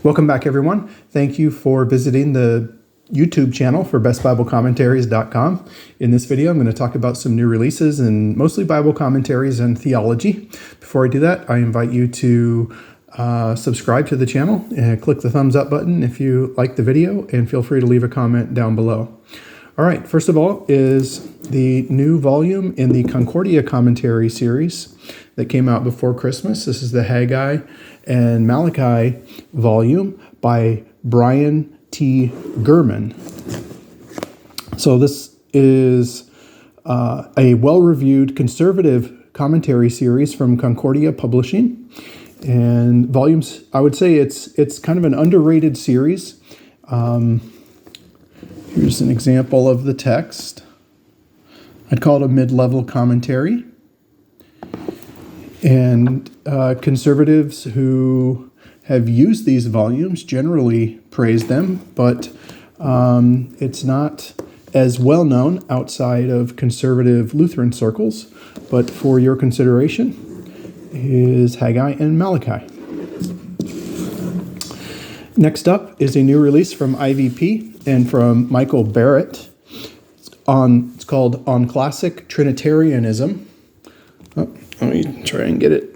Welcome back, everyone. Thank you for visiting the YouTube channel for bestbiblecommentaries.com. In this video, I'm going to talk about some new releases and mostly Bible commentaries and theology. Before I do that, I invite you to subscribe to the channel and click the thumbs up button if you like the video, and feel free to leave a comment down below. All right, first of all is the new volume in the Concordia commentary series that came out before Christmas. This is the Hagi and Malachi volume by Brian T. Gurman. So this is a well-reviewed conservative commentary series from Concordia Publishing. And volumes, I would say it's kind of an underrated series. Here's an example of the text. I'd call it a mid-level commentary. And conservatives who have used these volumes generally praise them, but it's not as well known outside of conservative Lutheran circles. But for your consideration is Hagi and Malachi. Next up is a new release from IVP and from Michael Barrett. It's called On Classic Trinitarianism. Oh, let me try and get it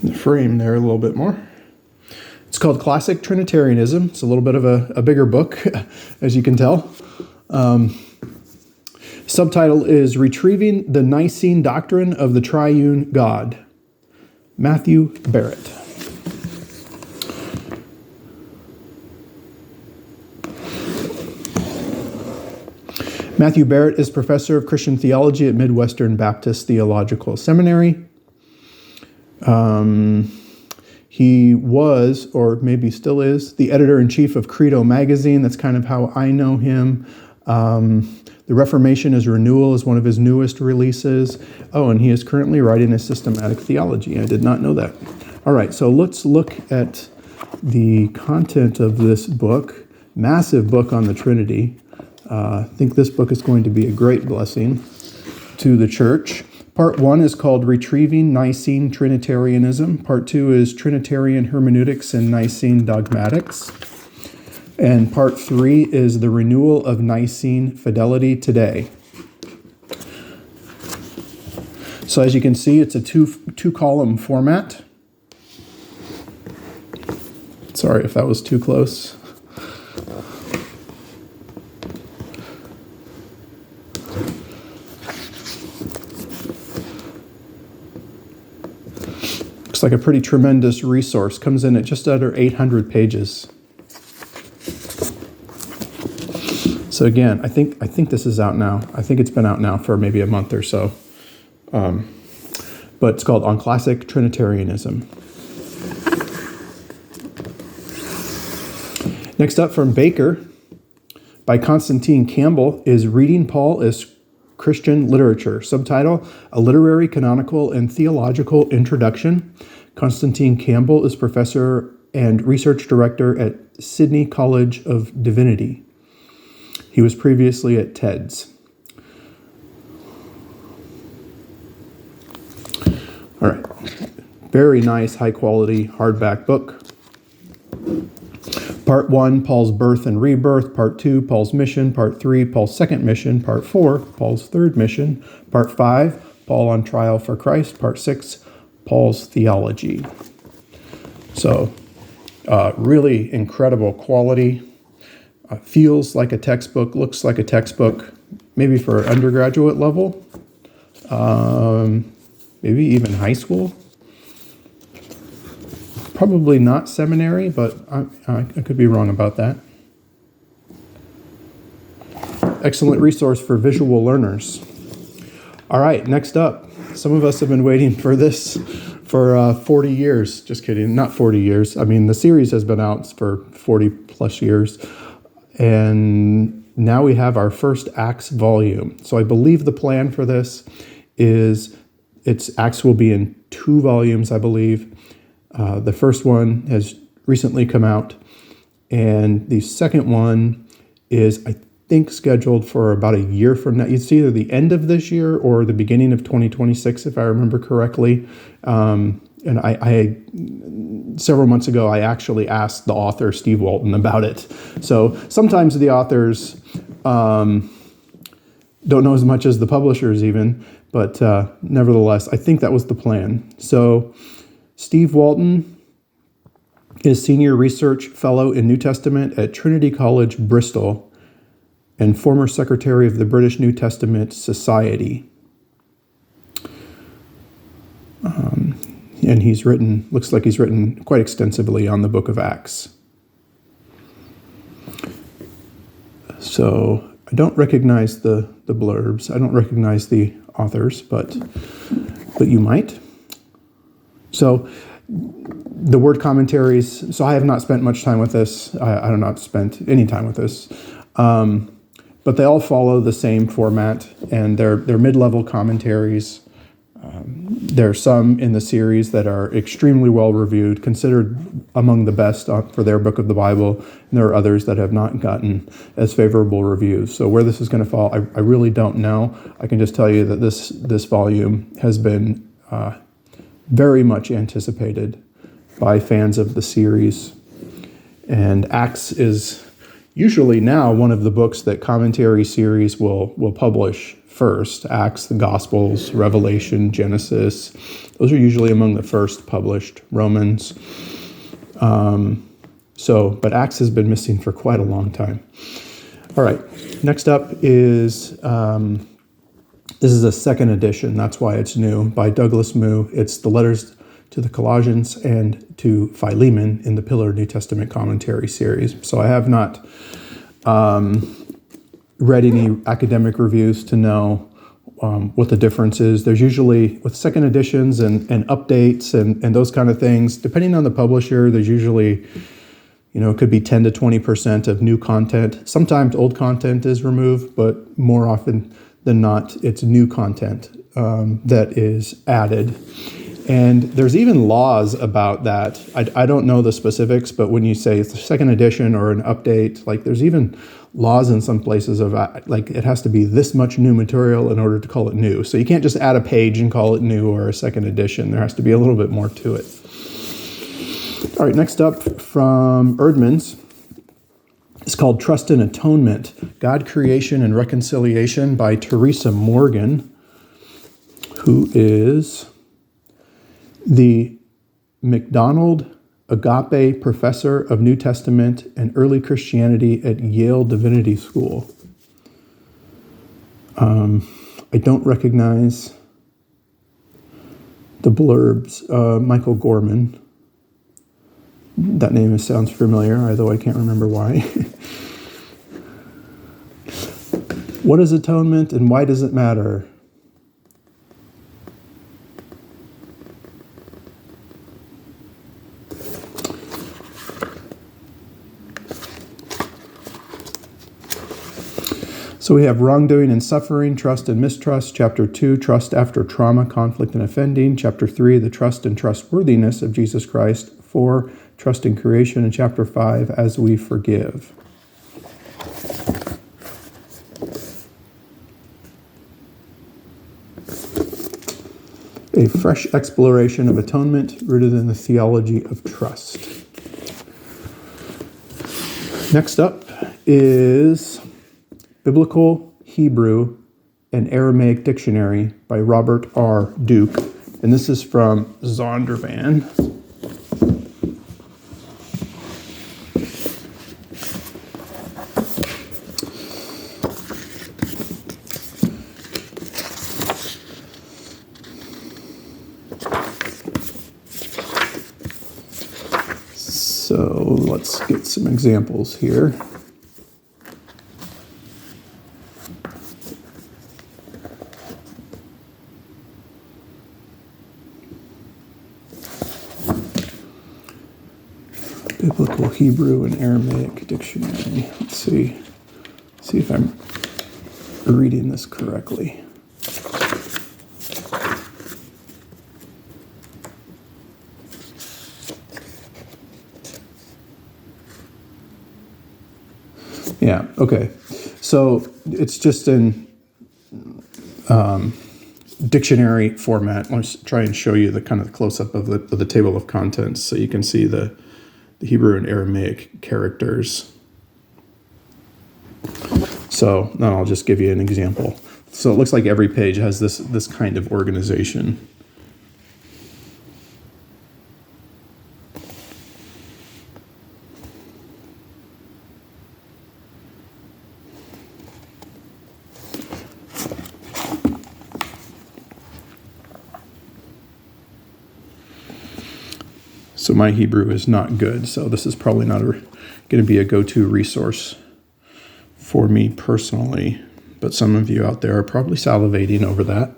in the frame there a little bit more. It's called Classic Trinitarianism. It's a little bit of a bigger book, as you can tell. Subtitle is Retrieving the Nicene Doctrine of the Triune God. Matthew Barrett. Matthew Barrett is professor of Christian theology at Midwestern Baptist Theological Seminary. He was, or maybe still is, the editor-in-chief of Credo magazine. That's kind of how I know him. The Reformation is Renewal is one of his newest releases. Oh, and he is currently writing a systematic theology. I did not know that. All right, so let's look at the content of this book. Massive book on the Trinity. I think this book is going to be a great blessing to the church. Part 1 is called Retrieving Nicene Trinitarianism. Part 2 is Trinitarian Hermeneutics and Nicene Dogmatics. And Part 3 is The Renewal of Nicene Fidelity Today. So as you can see, it's a two-column format. Sorry if that was too close. Looks like a pretty tremendous resource. Comes in at just under 800 pages. So again, I think this is out now. I think it's been out now for maybe a month or so. But it's called On Classic Trinitarianism. Next up from Baker by Constantine Campbell is Reading Paul as Christian Literature. Subtitle, A Literary, Canonical, and Theological Introduction. Constantine Campbell is professor and research director at Sydney College of Divinity. He was previously at TEDS. All right. Very nice, high-quality hardback book. Part 1, Paul's birth and rebirth. Part 2, Paul's mission. Part 3, Paul's second mission. Part 4, Paul's third mission. Part 5, Paul on trial for Christ. Part 6, Paul's theology. So, really incredible quality. Feels like a textbook, looks like a textbook, maybe for undergraduate level, maybe even high school. Probably not seminary, but I could be wrong about that. Excellent resource for visual learners. All right, next up. Some of us have been waiting for this for 40 years. Just kidding, not 40 years. I mean, the series has been out for 40 plus years. And now we have our first Acts volume. So I believe the plan for this is Acts will be in 2 volumes, I believe. The first one has recently come out, and the second one is, I think, scheduled for about a year from now. It's either the end of this year or the beginning of 2026, if I remember correctly. And I several months ago, I actually asked the author, Steve Walton, about it. So sometimes the authors don't know as much as the publishers even, but nevertheless, I think that was the plan. So Steve Walton is Senior Research Fellow in New Testament at Trinity College, Bristol, and former Secretary of the British New Testament Society. And looks like he's written quite extensively on the book of Acts. So I don't recognize the blurbs. I don't recognize the authors, but you might. So the word commentaries, so I have not spent much time with this. I have not spent any time with this. But they all follow the same format, and they're mid-level commentaries. There are some in the series that are extremely well reviewed, considered among the best for their book of the Bible, and there are others that have not gotten as favorable reviews. So where this is going to fall, I really don't know. I can just tell you that this volume has been very much anticipated by fans of the series. And Acts is usually now one of the books that commentary series will publish first. Acts, the Gospels, Revelation, Genesis. Those are usually among the first published. Romans. But Acts has been missing for quite a long time. All right. Next up is, this is a second edition. That's why it's new, by Douglas Moo. It's the letters to the Colossians and to Philemon in the Pillar New Testament Commentary series. So I have not read any academic reviews to know what the difference is. There's usually, with second editions and updates and those kind of things, depending on the publisher, there's usually, it could be 10 to 20% of new content. Sometimes old content is removed, but more often than not, it's new content that is added. And there's even laws about that. I don't know the specifics, but when you say it's a second edition or an update, like there's even laws in some places of like it has to be this much new material in order to call it new. So you can't just add a page and call it new or a second edition. There has to be a little bit more to it. All right, next up from Erdman's. It's called Trust and Atonement, God, Creation, and Reconciliation by Teresa Morgan, who is the MacDonald Agape Professor of New Testament and Early Christianity at Yale Divinity School. I don't recognize the blurbs. Michael Gorman. That name sounds familiar, although I can't remember why. What is atonement and why does it matter? So we have wrongdoing and suffering, trust and mistrust. Chapter 2, trust after trauma, conflict and offending. Chapter 3, the trust and trustworthiness of Jesus Christ. 4, trust in creation. And chapter 5, as we forgive. A fresh exploration of atonement rooted in the theology of trust. Next up is Biblical Hebrew and Aramaic Dictionary by Robert R. Duke. And this is from Zondervan. So let's get some examples here. Biblical Hebrew and Aramaic Dictionary. Let's see if I'm reading this correctly. Yeah, okay. So it's just in dictionary format. Let's try and show you the kind of close-up of the table of contents so you can see the Hebrew and Aramaic characters. So now I'll just give you an example. So it looks like every page has this kind of organization. So my Hebrew is not good, so this is probably not going to be a go-to resource for me personally, but some of you out there are probably salivating over that.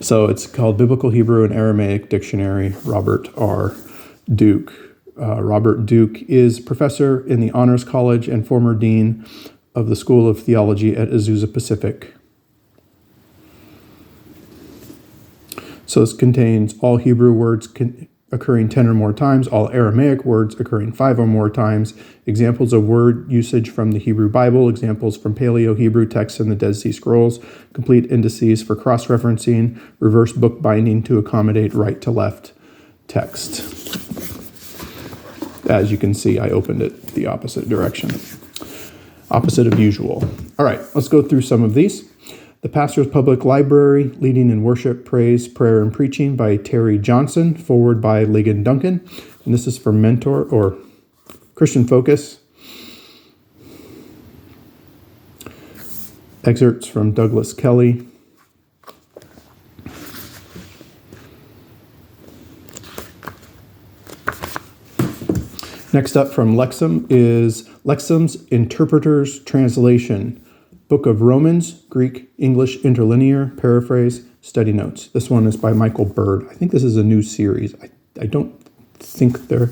So it's called Biblical Hebrew and Aramaic Dictionary, Robert R. Duke. Robert Duke is professor in the Honors College and former dean of the School of Theology at Azusa Pacific. So this contains all Hebrew words occurring 10 or more times, all Aramaic words occurring 5 or more times, examples of word usage from the Hebrew Bible, examples from Paleo-Hebrew texts in the Dead Sea Scrolls, complete indices for cross-referencing, reverse book binding to accommodate right-to-left text. As you can see, I opened it the opposite direction. Opposite of usual. All right, let's go through some of these. The Pastor's Public Library, Leading in Worship, Praise, Prayer, and Preaching by Terry Johnson, forward by Ligon Duncan. And this is from Mentor or Christian Focus. Excerpts from Douglas Kelly. Next up from Lexum is Lexum's Interpreter's Translation. Book of Romans, Greek, English, Interlinear, Paraphrase, Study Notes. This one is by Michael Bird. I think this is a new series. I don't think I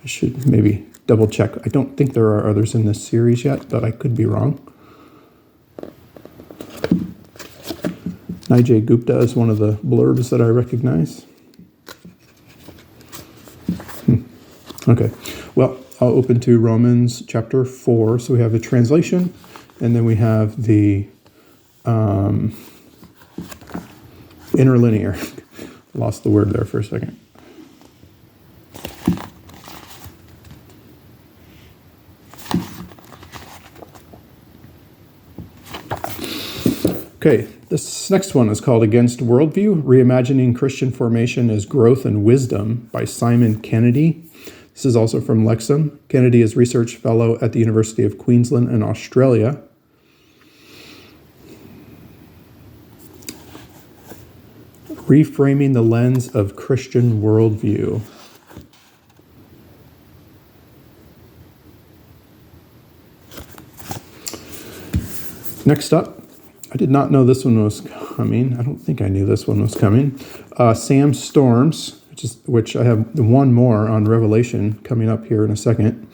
should maybe double check. I don't think there are others in this series yet, but I could be wrong. Nijay Gupta is one of the blurbs that I recognize. Okay, well, I'll open to Romans chapter 4. So we have the translation, and then we have the interlinear. Lost the word there for a second. Okay, this next one is called Against Worldview, Reimagining Christian Formation as Growth and Wisdom by Simon Kennedy. This is also from Lexum. Kennedy is Research Fellow at the University of Queensland in Australia. Reframing the Lens of Christian Worldview. Next up, I did not know this one was coming. I don't think I knew this one was coming. Sam Storms, which I have one more on Revelation coming up here in a second.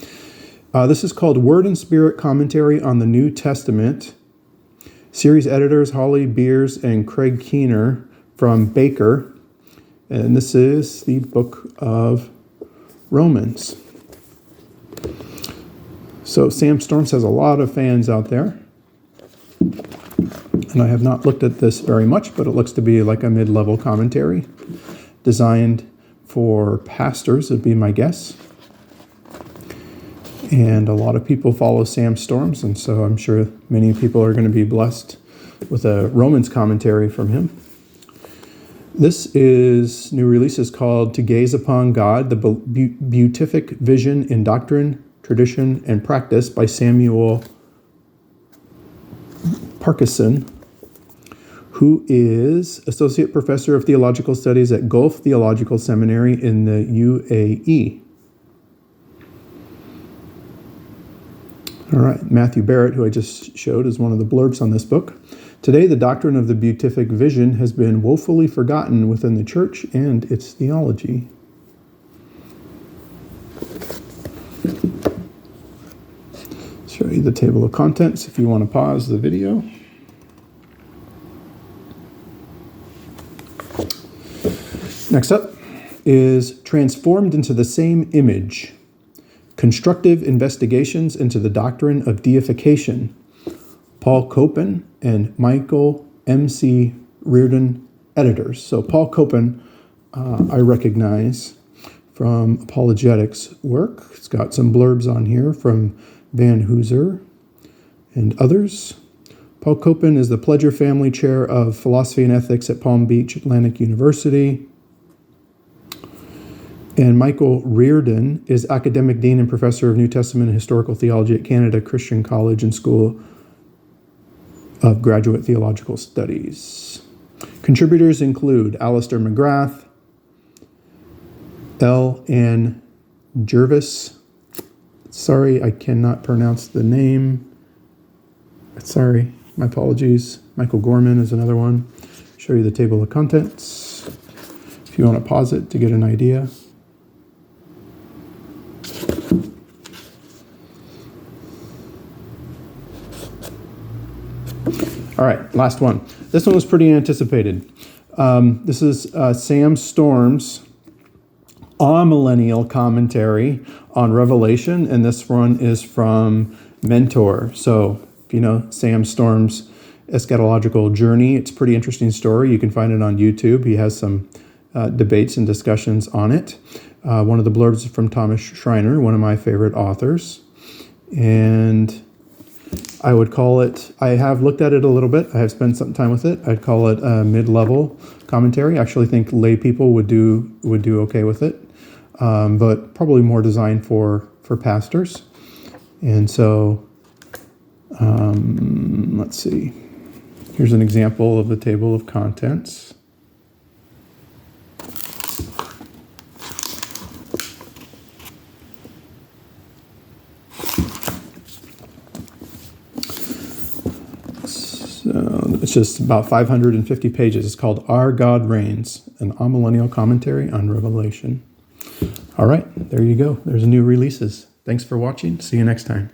This is called Word and Spirit Commentary on the New Testament. Series editors Holly Beers and Craig Keener from Baker. And this is the book of Romans. So Sam Storms has a lot of fans out there. And I have not looked at this very much, but it looks to be like a mid-level commentary designed for pastors, would be my guess. And a lot of people follow Sam Storms, and so I'm sure many people are going to be blessed with a Romans commentary from him. This new release is called To Gaze Upon God, the Beatific Vision in Doctrine, Tradition, and Practice by Samuel Parkinson, who is Associate Professor of Theological Studies at Gulf Theological Seminary in the UAE. All right, Matthew Barrett, who I just showed, is one of the blurbs on this book. Today, the doctrine of the beatific vision has been woefully forgotten within the church and its theology. Show you the table of contents if you want to pause the video. Next up is Transformed into the Same Image, Constructive Investigations into the Doctrine of Deification, Paul Copen and Michael M.C. Reardon editors. So Paul Copan, I recognize from apologetics work. It's got some blurbs on here from Van Hooser and others. Paul Copan is the Pledger Family Chair of Philosophy and Ethics at Palm Beach Atlantic University. And Michael Reardon is Academic Dean and Professor of New Testament and Historical Theology at Canada Christian College and School of Graduate Theological Studies. Contributors include Alistair McGrath, L. N. Jervis. Sorry, I cannot pronounce the name. Sorry, my apologies. Michael Gorman is another one. Show you the table of contents if you want to pause it to get an idea. All right, last one. This one was pretty anticipated. This is Sam Storm's amillennial commentary on Revelation, and this one is from Mentor. So, if you know Sam Storm's eschatological journey, it's a pretty interesting story. You can find it on YouTube. He has some debates and discussions on it. One of the blurbs is from Thomas Schreiner, one of my favorite authors. And I would call it, I have looked at it a little bit. I have spent some time with it. I'd call it a mid-level commentary. I actually think lay people would do okay with it, but probably more designed for pastors. And so, let's see. Here's an example of the table of contents. It's just about 550 pages. It's called Our God Reigns, an amillennial commentary on Revelation. All right, there you go. There's new releases. Thanks for watching. See you next time.